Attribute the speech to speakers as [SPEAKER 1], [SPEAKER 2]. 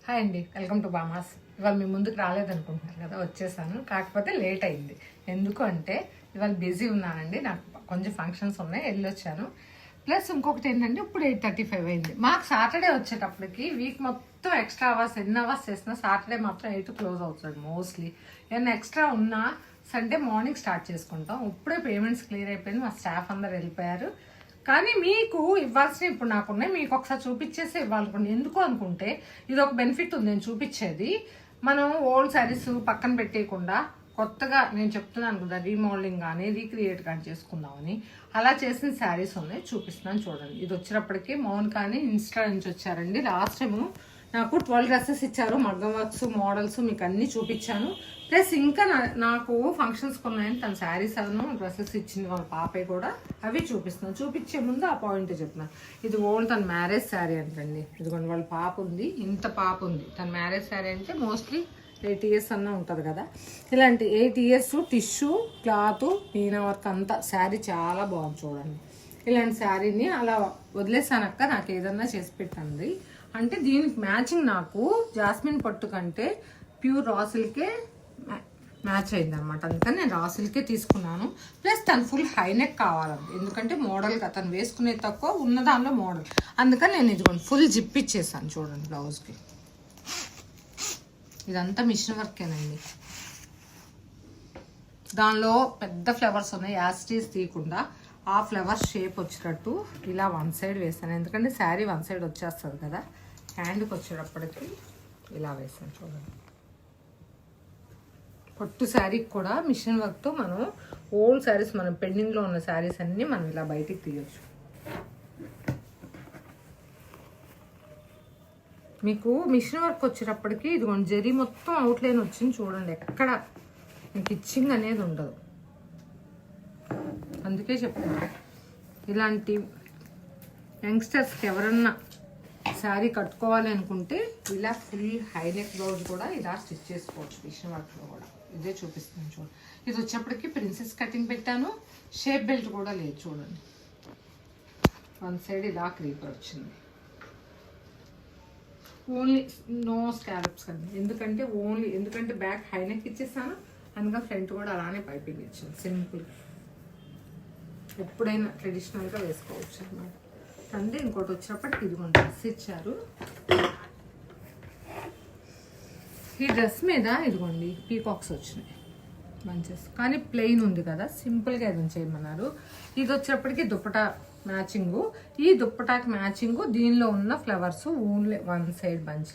[SPEAKER 1] Hi అండి, welcome to బామాస్. ఇవాళ మీ ముందుకు రాలేదనుకుంటున్నారు కదా, వచ్చేసాను. కాకపోతే లేట్ అయింది. ఎందుకు అంటే ఇవాళ బిజీ ఉన్నానండి, నాకు కొంచెం ఫంక్షన్స్ ఉన్నాయి, వెళ్ళొచ్చాను. ప్లస్ ఇంకొకటి ఏంటంటే ఇప్పుడు 8:35 అయింది. మాకు సాటర్డే వచ్చేటప్పటికి వీక్ మొత్తం ఎక్స్ట్రా అవర్స్ ఎన్ని అవర్స్ చేసినా సాటర్డే మాత్రం 8 క్లోజ్ అవుతుంది మోస్ట్లీ. ఏమన్నా ఎక్స్ట్రా ఉన్నా సండే మార్నింగ్ స్టార్ట్ చేసుకుంటాం. ఇప్పుడే పేమెంట్స్ క్లియర్ అయిపోయింది, మా స్టాఫ్ అందరు వెళ్ళిపోయారు. కానీ మీకు ఇవ్వాల్సిన ఇప్పుడు నాకున్నాయి, మీకు ఒకసారి చూపించేసి ఇవ్వాలనుకోండి. ఎందుకు అనుకుంటే ఇది ఒక బెనిఫిట్ ఉంది నేను చూపించేది. మనం ఓల్డ్ శారీస్ పక్కన పెట్టేయకుండా కొత్తగా నేను చెప్తున్నాను కదా, రీమోడలింగ్ కానీ రీక్రియేట్ కానీ చేసుకుందామని అలా చేసిన శారీస్ ఉన్నాయి, చూపిస్తున్నాను చూడండి. ఇది వచ్చేటప్పటికి మౌన్ కానీ ఇన్స్టా నుంచి వచ్చారండి. లాస్ట్ టైము నాకు 12 డ్రెస్సెస్ ఇచ్చారు, మగ్గం వర్క్స్ మోడల్స్ మీకు అన్నీ చూపించాను. ప్లస్ ఇంకా నాకు ఫంక్షన్స్ కొన్నాయని తన శారీస్ అను డ్రెస్సెస్ ఇచ్చింది వాళ్ళ పాపే కూడా, అవి చూపిస్తున్నాను. చూపించే ముందు ఆ పాయింట్ చెప్తున్నాను. ఇది ఓల్డ్ తన మ్యారేజ్ శారీ అంటండి. ఇదిగోండి వాళ్ళ పాప ఉంది, ఇంత పాప ఉంది. తన మ్యారేజ్ శారీ అంటే మోస్ట్లీ 8 years అన్న ఉంటుంది కదా. ఇలాంటి 8 years tissue cloth Meena work అంతా శారీ చాలా బాగుంది చూడండి. ఇలాంటి శారీని అలా వదిలేసానక్క, నాకు ఏదన్నా చేసి పెట్టండి అంటే దీనికి మ్యాచింగ్ నాకు జాస్మిన్ పట్టు కంటే ప్యూర్ రా సిల్కే మ్యాచ్ అయింది అనమాట. అందుకని నేను రా సిల్కే తీసుకున్నాను. ప్లస్ తను ఫుల్ హైనెక్ కావాలండి, ఎందుకంటే మోడల్గా తను వేసుకునేది తక్కువ, ఉన్న దానిలో మోడల్. అందుకని నేను ఇదిగోండి ఫుల్ జిప్ ఇచ్చేసాను చూడండి బ్లౌజ్కి. ఇదంతా మిషన్ వర్కేనండి. దానిలో పెద్ద ఫ్లవర్స్ ఉన్నాయి, యాస్టీస్ తీయకుండా ఆ ఫ్లవర్ షేప్ వచ్చేటట్టు ఇలా వన్ సైడ్ వేసాను. ఎందుకంటే శారీ వన్ సైడ్ వచ్చేస్తుంది కదా. హ్యాండ్కి వచ్చేటప్పటికి ఇలా వేసాను చూడండి. పట్టు శారీకి కూడా మిషన్ వర్క్తో మనం ఓల్డ్ శారీస్, మనం పెండింగ్లో ఉన్న శారీస్ అన్నీ మనం ఇలా బయటికి తీయచ్చు. మీకు మిషన్ వర్క్ వచ్చేటప్పటికి ఇదిగోండి జరీ మొత్తం అవుట్లైన్ వచ్చింది చూడండి, ఎక్కడ మీకు ఇచ్చింగ్ అనేది ఉండదు. అందుకే చెప్తాను, ఇలాంటి యంగ్స్టర్స్కి ఎవరన్నా శారీ కట్టుకోవాలి అనుకుంటే ఇలా ఫుల్ హైనెక్ బ్లౌజ్ కూడా ఇలా స్టిచ్ చేసుకోవచ్చు మిషన్ వర్క్లో కూడా. ఇదే చూపిస్తాను చూడండి. ఇది వచ్చేప్పటికి ప్రిన్సెస్ కటింగ్ పెట్టాను, షేప్ బెల్ట్ కూడా లేదు చూడండి. వన్ సైడ్ ఇలా క్రీపర్ వచ్చింది. ఓన్లీ నో స్కాలప్స్ అండి, ఎందుకంటే బ్యాక్ హైనెక్ ఇచ్చేసాను, అందుకని ఫ్రంట్ కూడా అలానే పైపింగ్ ఇచ్చాను సింపుల్. ఎప్పుడైనా ట్రెడిషనల్గా వేసుకోవచ్చు అనమాట. అంటే ఇంకోటి వచ్చినప్పటికి ఇదిగోండి డ్రెస్ ఇచ్చారు. ఈ డ్రెస్ మీద ఇదిగోండి పీకాక్స్ వచ్చినాయి మంచెస్, కానీ ప్లెయిన్ ఉంది కదా, సింపుల్గా ఏదైనా చేయమన్నారు. ఇది వచ్చేప్పటికి దుప్పటా మ్యాచింగు. ఈ దుప్పటాకి మ్యాచింగు దీనిలో ఉన్న flowers only one side bunch